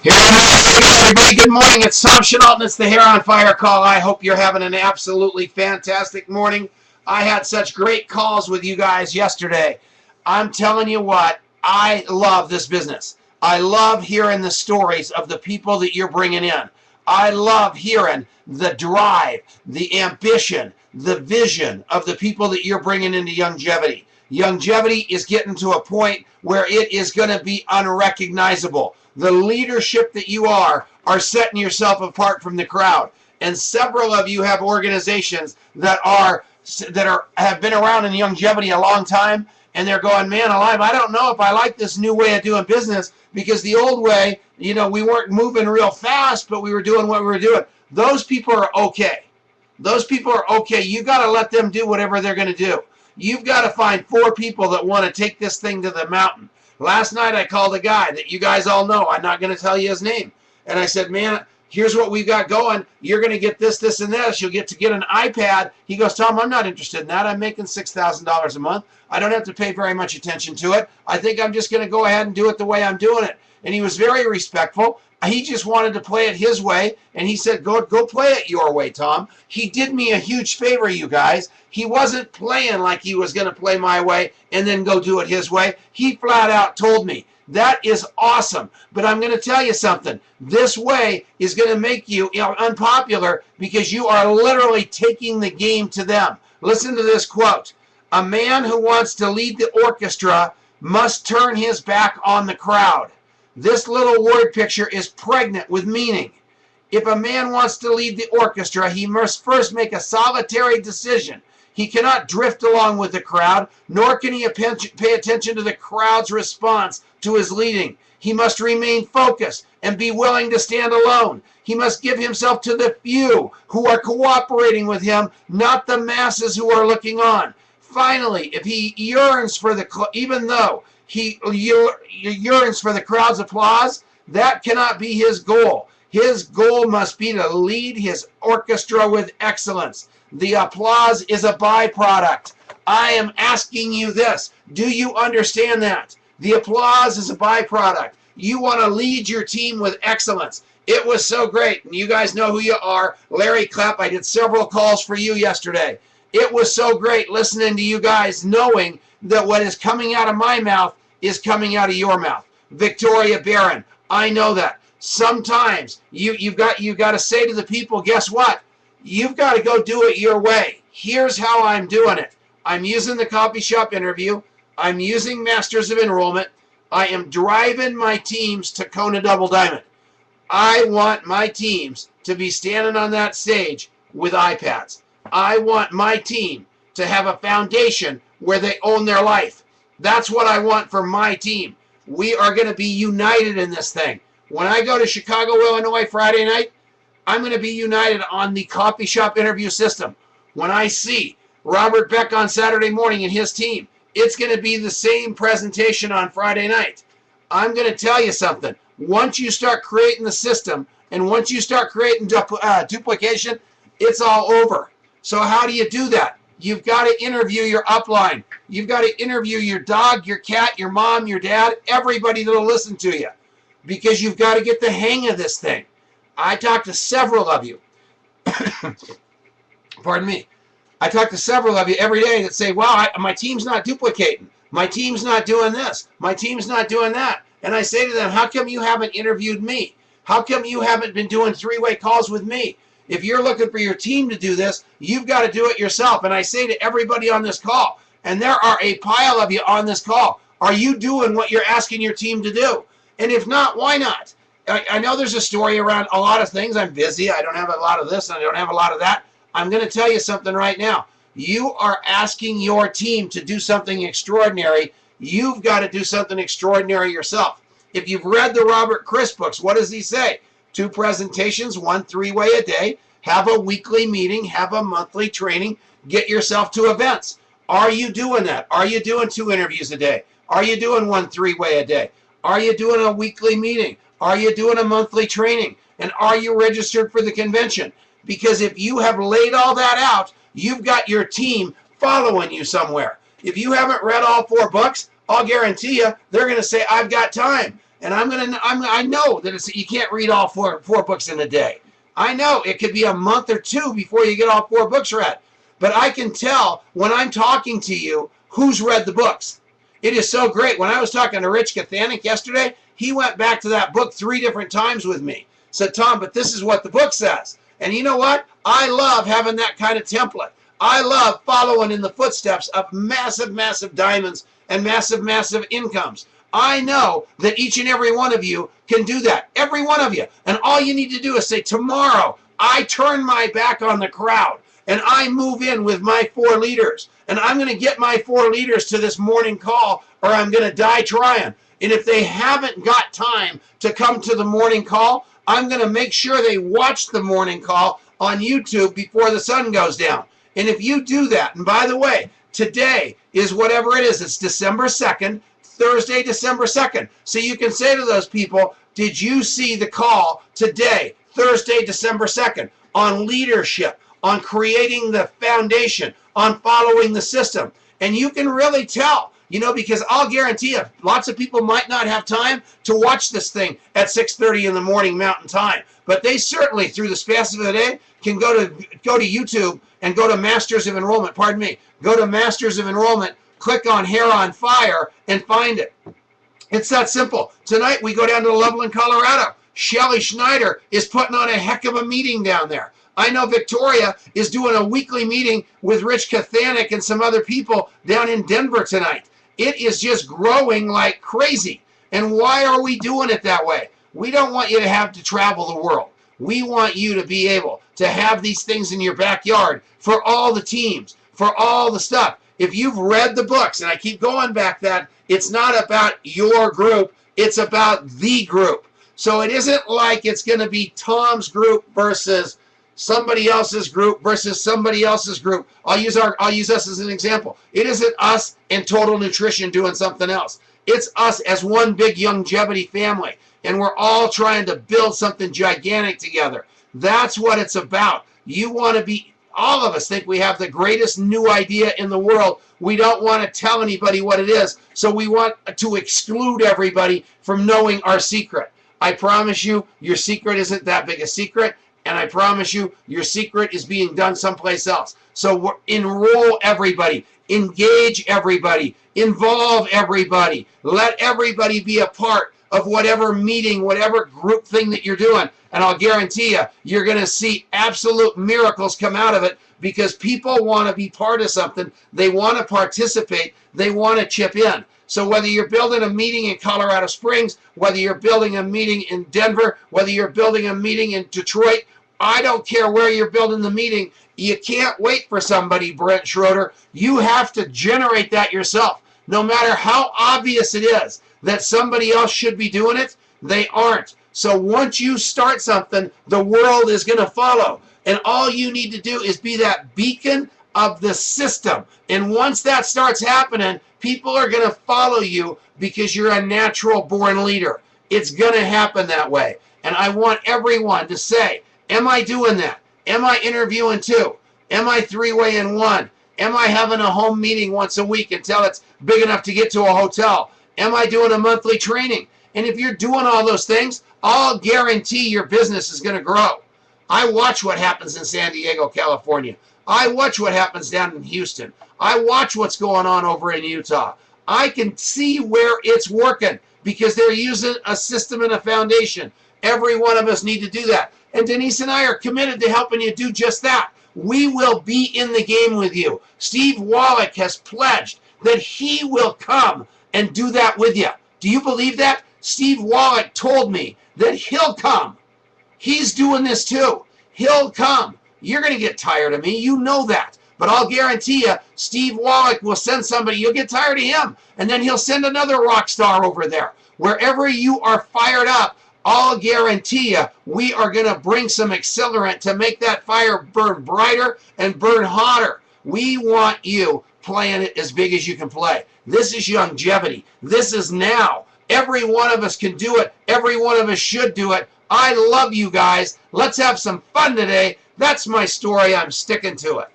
Here everybody. Good morning. It's Tom Chenault, and it's the Hair on Fire call. I hope you're having an absolutely fantastic morning. I had such great calls with you guys yesterday. I'm telling you what, I love this business. I love hearing the stories of the people that you're bringing in. I love hearing the drive, the ambition, the vision of the people that you're bringing into Youngevity. Youngevity is getting to a point where it is going to be unrecognizable. The leadership that you are setting yourself apart from the crowd. And several of you have organizations that have been around in Youngevity a long time, and they're going, man alive, I don't know if I like this new way of doing business, because the old way, we weren't moving real fast, but we were doing what we were doing. Those people are okay. Those people are okay. You got to let them do whatever they're going to do. You've got to find 4 people that want to take this thing to the mountain. Last night I called a guy that you guys all know. I'm not going to tell you his name. And I said, man, here's what we've got going. You're going to get this, this, and this. You'll get to get an iPad. He goes, Tom, I'm not interested in that. I'm making $6,000 a month. I don't have to pay very much attention to it. I think I'm just going to go ahead and do it the way I'm doing it. And he was very respectful. He just wanted to play it his way, and he said, go play it your way, Tom. He did me a huge favor, you guys. He wasn't playing like he was going to play my way and then go do it his way. He flat out told me, that is awesome, but I'm going to tell you something. This way is going to make you unpopular, because you are literally taking the game to them. Listen to this quote. A man who wants to lead the orchestra must turn his back on the crowd. This little word picture is pregnant with meaning. If a man wants to lead the orchestra, he must first make a solitary decision. He cannot drift along with the crowd, nor can he pay attention to the crowd's response to his leading. He must remain focused and be willing to stand alone. He must give himself to the few who are cooperating with him, not the masses who are looking on. Finally, if he yearns for even though he yearns for the crowd's applause, that cannot be his goal. His goal must be to lead his orchestra with excellence. The applause is a byproduct. I am asking you this. Do you understand that? The applause is a byproduct. You want to lead your team with excellence. It was so great. And you guys know who you are. Larry Clapp, I did several calls for you yesterday. It was so great listening to you guys, knowing that what is coming out of my mouth is coming out of your mouth. Victoria Barron, I know that. Sometimes you've got to say to the people, guess what? You've got to go do it your way. Here's how I'm doing it. I'm using the coffee shop interview. I'm using Masters of Enrollment. I am driving my teams to Kona Double Diamond. I want my teams to be standing on that stage with iPads. I want my team to have a foundation where they own their life. That's what I want for my team. We are going to be united in this thing. When I go to Chicago, Illinois Friday night, I'm going to be united on the coffee shop interview system. When I see Robert Beck on Saturday morning and his team, it's going to be the same presentation on Friday night. I'm going to tell you something. Once you start creating the system, and once you start creating duplication, it's all over. So how do you do that? You've got to interview your upline. You've got to interview your dog, your cat, your mom, your dad, everybody that'll listen to you, because you've got to get the hang of this thing. I talked to several of you. Pardon me. I talk to several of you every day that say, wow, my team's not duplicating. My team's not doing this. My team's not doing that. And I say to them, how come you haven't interviewed me? How come you haven't been doing 3-way calls with me? If you're looking for your team to do this, you've got to do it yourself. And I say to everybody on this call, and there are a pile of you on this call, are you doing what you're asking your team to do? And if not, why not? I know there's a story around a lot of things. I'm busy. I don't have a lot of this, and I don't have a lot of that. I'm going to tell you something right now. You are asking your team to do something extraordinary. You've got to do something extraordinary yourself. If you've read the Robert Chris books, what does he say? 2 presentations, 1 3-way a day, have a weekly meeting, have a monthly training, get yourself to events. Are you doing that? Are you doing 2 interviews a day? Are you doing 1 3-way a day? Are you doing a weekly meeting? Are you doing a monthly training? And are you registered for the convention? Because if you have laid all that out, you've got your team following you somewhere. If you haven't read all 4 books, I'll guarantee you they're going to say, I've got time. And I know that you can't read all four books in a day. I know it could be a month or two before you get all 4 books read. But I can tell when I'm talking to you who's read the books. It is so great. When I was talking to Rich Kathanik yesterday, he went back to that book 3 different times with me. Said, Tom, but this is what the book says. And you know what? I love having that kind of template. I love following in the footsteps of massive, massive diamonds and massive, massive incomes. I know that each and every one of you can do that. Every one of you. And all you need to do is say, tomorrow, I turn my back on the crowd and I move in with my 4 leaders. And I'm going to get my 4 leaders to this morning call or I'm going to die trying. And if they haven't got time to come to the morning call, I'm going to make sure they watch the morning call on YouTube before the sun goes down. And if you do that, and by the way, today is whatever it is, it's December 2nd, Thursday, December 2nd. So you can say to those people, did you see the call today, Thursday, December 2nd, on leadership, on creating the foundation, on following the system? And you can really tell, you know, because I'll guarantee you, lots of people might not have time to watch this thing at 6:30 in the morning Mountain Time. But they certainly, through the space of the day, can go to YouTube and go to Masters of Enrollment, pardon me, go to Masters of Enrollment, click on Hair on Fire, and find it. It's that simple. Tonight, we go down to Loveland, Colorado. Shelly Schneider is putting on a heck of a meeting down there. I know Victoria is doing a weekly meeting with Rich Kathanik and some other people down in Denver tonight. It is just growing like crazy. And why are we doing it that way? We don't want you to have to travel the world. We want you to be able to have these things in your backyard for all the teams, for all the stuff. If you've read the books, and I keep going back that, it's not about your group, it's about the group. So it isn't like it's going to be Tom's group versus somebody else's group versus somebody else's group. I'll use us as an example. It isn't us and Total Nutrition doing something else. It's us as one big longevity family, and we're all trying to build something gigantic together. That's what it's about. You want to be, all of us think we have the greatest new idea in the world. We don't want to tell anybody what it is, so we want to exclude everybody from knowing our secret. I promise you, your secret isn't that big a secret, and I promise you, your secret is being done someplace else. So enroll everybody, engage everybody, involve everybody, let everybody be a part of whatever meeting, whatever group thing that you're doing. And I'll guarantee you, you're going to see absolute miracles come out of it because people want to be part of something. They want to participate. They want to chip in. So whether you're building a meeting in Colorado Springs, whether you're building a meeting in Denver, whether you're building a meeting in Detroit, I don't care where you're building the meeting. You can't wait for somebody, Brent Schroeder. You have to generate that yourself. No matter how obvious it is that somebody else should be doing it, they aren't. So once you start something, the world is going to follow. And all you need to do is be that beacon of the system. And once that starts happening, people are going to follow you because you're a natural born leader. It's going to happen that way. And I want everyone to say, am I doing that? Am I interviewing 2? Am I 3-way in 1? Am I having a home meeting once a week until it's big enough to get to a hotel? Am I doing a monthly training? And if you're doing all those things, I'll guarantee your business is going to grow. I watch what happens in San Diego, California. I watch what happens down in Houston. I watch what's going on over in Utah. I can see where it's working because they're using a system and a foundation. Every one of us need to do that. And Denise and I are committed to helping you do just that. We will be in the game with you. Steve Wallach has pledged that he will come and do that with you. Do you believe that? Steve Wallach told me that he'll come. He's doing this too. He'll come. You're going to get tired of me. You know that. But I'll guarantee you, Steve Wallach will send somebody. You'll get tired of him. And then he'll send another rock star over there. Wherever you are fired up, I'll guarantee you, we are going to bring some accelerant to make that fire burn brighter and burn hotter. We want you playing it as big as you can play. This is longevity. This is now. Every one of us can do it. Every one of us should do it. I love you guys. Let's have some fun today. That's my story. I'm sticking to it.